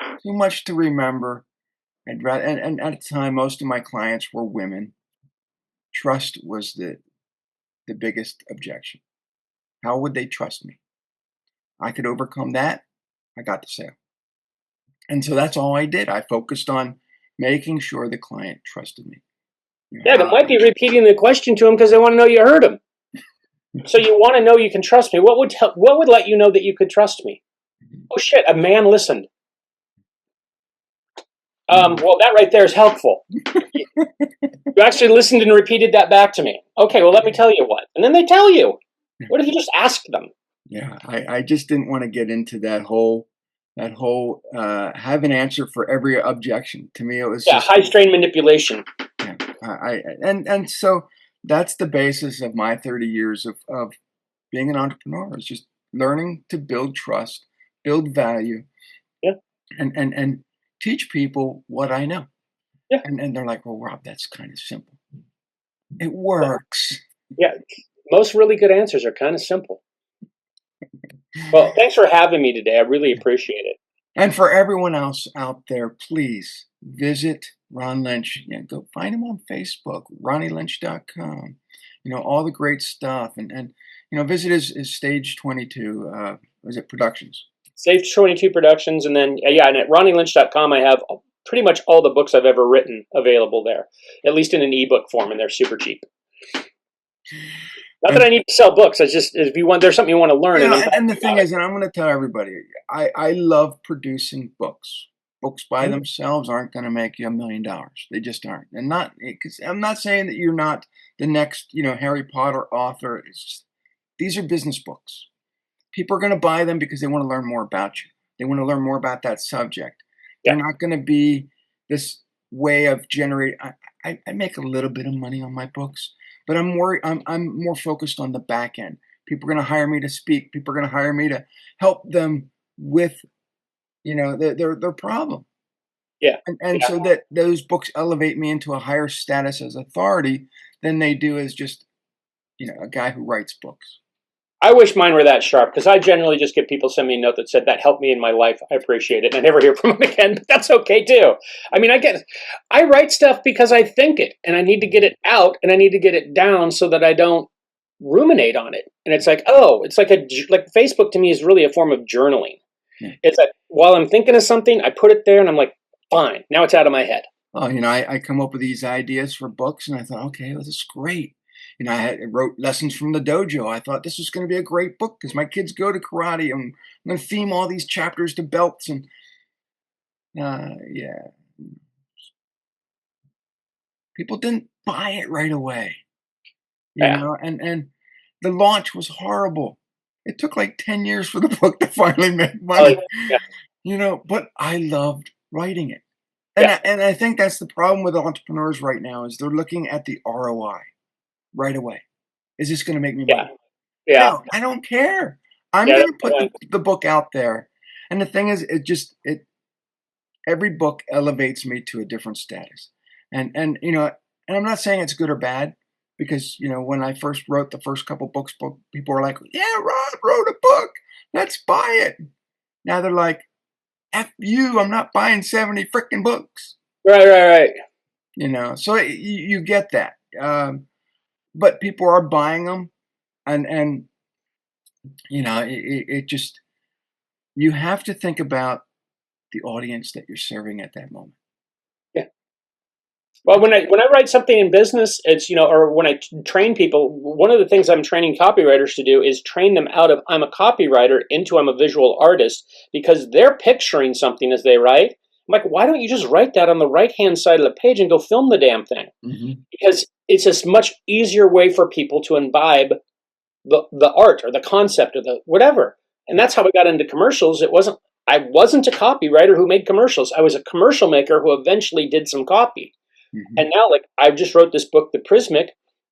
too much to remember. I'd rather, and at the time, most of my clients were women. Trust was the biggest objection. How would they trust me? I could overcome that. I got the sale. And so that's all I did. I focused on making sure the client trusted me.
Yeah, they might be repeating the question to them because they want to know you heard them. So you want to know you can trust me. What would let you know that you could trust me? Oh shit, a man listened. Well, that right there is helpful. You actually listened and repeated that back to me. Okay, well, let me tell you what. And then they tell you. What if you just asked them?
Yeah, I just didn't want to get into that whole have an answer for every objection. To me, it was
Yeah,
just
high strain manipulation.
yeah. And so that's the basis of my 30 years of being an entrepreneur. Is just learning to build trust, build value,
Yeah,
and teach people what I know.
yeah,
And they're like, well, Rob, that's kind of simple. It works.
yeah. Most really good answers are kind of simple. Well, thanks for having me today. I really appreciate it.
And for everyone else out there, please visit Ron Lynch. Yeah, go find him on Facebook, RonnieLynch.com. all the great stuff. Visit his Stage 22, was it Productions?
Safe 22 Productions, and then yeah, and at RonnieLynch.com I have pretty much all the books I've ever written available there, at least in an ebook form, and they're super cheap. Not that
And
I need to sell books. It's just if you want, there's something you want to learn, and I'm
and the
passionate
thing
about
is, and I'm going to tell everybody, I love producing books. Books by
it.
themselves aren't going to make you $1 million. They just aren't. And not because I'm not saying that you're not the next, Harry Potter author. It's just, these are business books. People are going to buy them because they want to learn more about you. They want to learn more about that subject.
Yeah,
They're not going to be this way of generating. I make a little bit of money on my books, but I'm more focused on the back end. People are going to hire me to speak. People are going to hire me to help them with their problem.
yeah,
And
yeah.
so that those books elevate me into a higher status as authority than they do as just a guy who writes books.
I wish mine were that sharp because I generally just get people send me a note that said that helped me in my life. I appreciate it, and I never hear from them again. But that's okay too. I mean, I write stuff because I think it, and I need to get it out, and I need to get it down so that I don't ruminate on it. And it's like, oh, it's like Facebook to me is really a form of journaling.
Yeah.
It's like while I'm thinking of something, I put it there, and I'm like, fine, now it's out of my head.
Oh, I come up with these ideas for books, and I thought, okay, well, this is great. I wrote Lessons from the Dojo. I thought this was going to be a great book because my kids go to karate, and I'm going to theme all these chapters to belts. And yeah, people didn't buy it right away,
Yeah,
and the launch was horrible. It took like 10 years for the book to finally make
oh
money,
yeah,
but I loved writing it. And
yeah,
I think that's the problem with entrepreneurs right now is they're looking at the ROI right away. Is this going to make me
yeah,
money?
yeah,
I don't care. I'm
yeah.
going
That's
to
the
put
point.
the book out there. And the thing is, every book elevates me to a different status. And I'm not saying it's good or bad because, when I first wrote the first couple books, people were like, yeah, Rob wrote a book. Let's buy it. Now they're like, F you, I'm not buying 70 freaking books.
Right, right, right.
So you get that. But people are buying them and it just you have to think about the audience that you're serving at that moment.
Yeah. Well, when I write something in business, it's or when I train people, one of the things I'm training copywriters to do is train them out of I'm a copywriter into I'm a visual artist because they're picturing something as they write. I'm like, why don't you just write that on the right hand side of the page and go film the damn thing?
Hmm.
Because it's a much easier way for people to imbibe the art or the concept or the whatever. And
Yeah.
that's how I got into commercials. I wasn't a copywriter who made commercials. I was a commercial maker who eventually did some copy.
Hmm.
And now, like, I just wrote this book, The Prismic,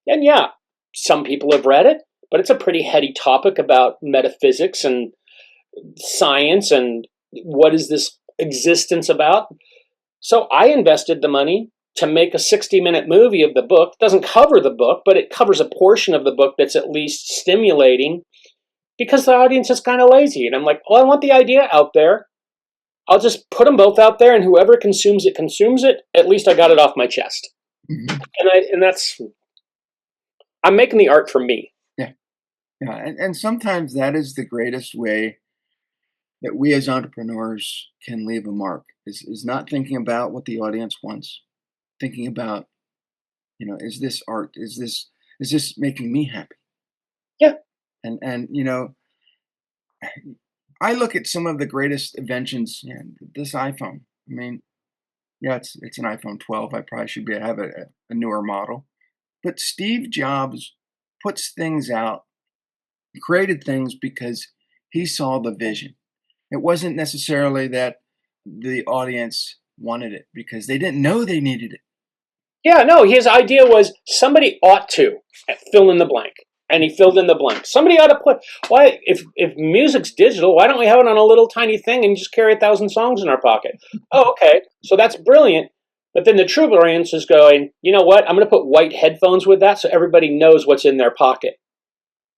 and yeah, some people have read it, but it's a pretty heady topic about metaphysics and science and what is this existence about. So I invested the money to make a 60-minute movie of the book. It doesn't cover the book, but it covers a portion of the book that's at least stimulating because the audience is kind of lazy. And I'm like, well, I want the idea out there. I'll just put them both out there, and whoever consumes it consumes it. At least I got it off my chest.
Hmm.
And that's I'm making the art for me.
Yeah. Yeah. And sometimes that is the greatest way that we as entrepreneurs can leave a mark is not thinking about what the audience wants, thinking about, is this art? Is this making me happy?
Yeah,
And I look at some of the greatest inventions, this iPhone. I mean, yeah, it's an iPhone 12. I probably should have a newer model. But Steve Jobs puts things out, created things because he saw the vision. It wasn't necessarily that the audience wanted it because they didn't know they needed it.
yeah. No, his idea was somebody ought to fill in the blank, and he filled in the blank. Somebody ought to put why if music's digital, why don't we have it on a little tiny thing and just carry 1,000 songs in our pocket? Oh, okay, so that's brilliant. But then the true brilliance is going. You know what? I'm going to put white headphones with that, so everybody knows what's in their pocket.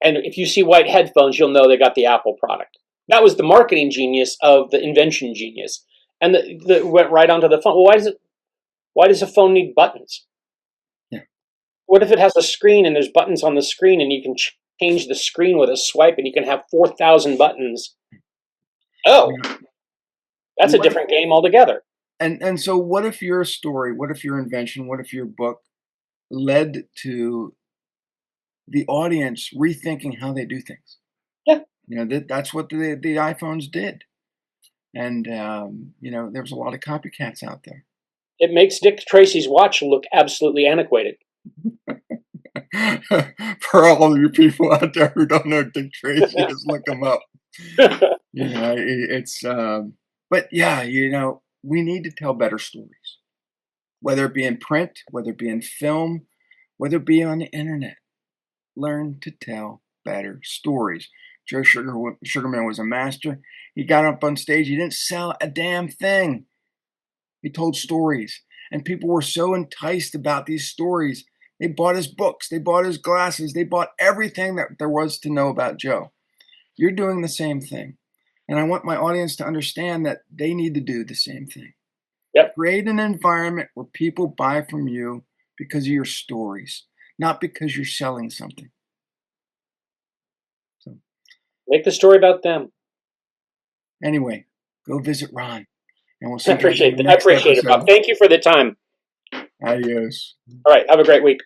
And if you see white headphones, you'll know they got the Apple product. That was the marketing genius of the invention genius, and the went right onto the phone. Well, why does a phone need buttons?
Yeah.
What if it has a screen and there's buttons on the screen and you can change the screen with a swipe and you can have 4,000 buttons? Oh, that's a
What
different game altogether.
and so what if your story, what if your invention, what if your book led to the audience rethinking how they do things?
Yeah,
That's what the iPhones did. And there was a lot of copycats out there.
it makes Dick Tracy's watch look absolutely antiquated.
For all of you people out there who don't know Dick Tracy, just look him up. It's but yeah, we need to tell better stories, whether it be in print, whether it be in film, whether it be on the internet. Learn to tell better stories. Sugarman was a master. He got up on stage. He didn't sell a damn thing. He told stories, and people were so enticed about these stories. They bought his books. They bought his glasses. They bought everything that there was to know about Joe. You're doing the same thing. And I want my audience to understand that they need to do the same thing.
Yep.
Create an environment where people buy from you because of your stories, not because you're selling something. So,
Make the story about them.
anyway, go visit Ron, and we'll see
I
you guys in
appreciate
the
it. I
next
appreciate it, Bob.
episode.
Thank you for the time.
Adios.
All right. Have a great week.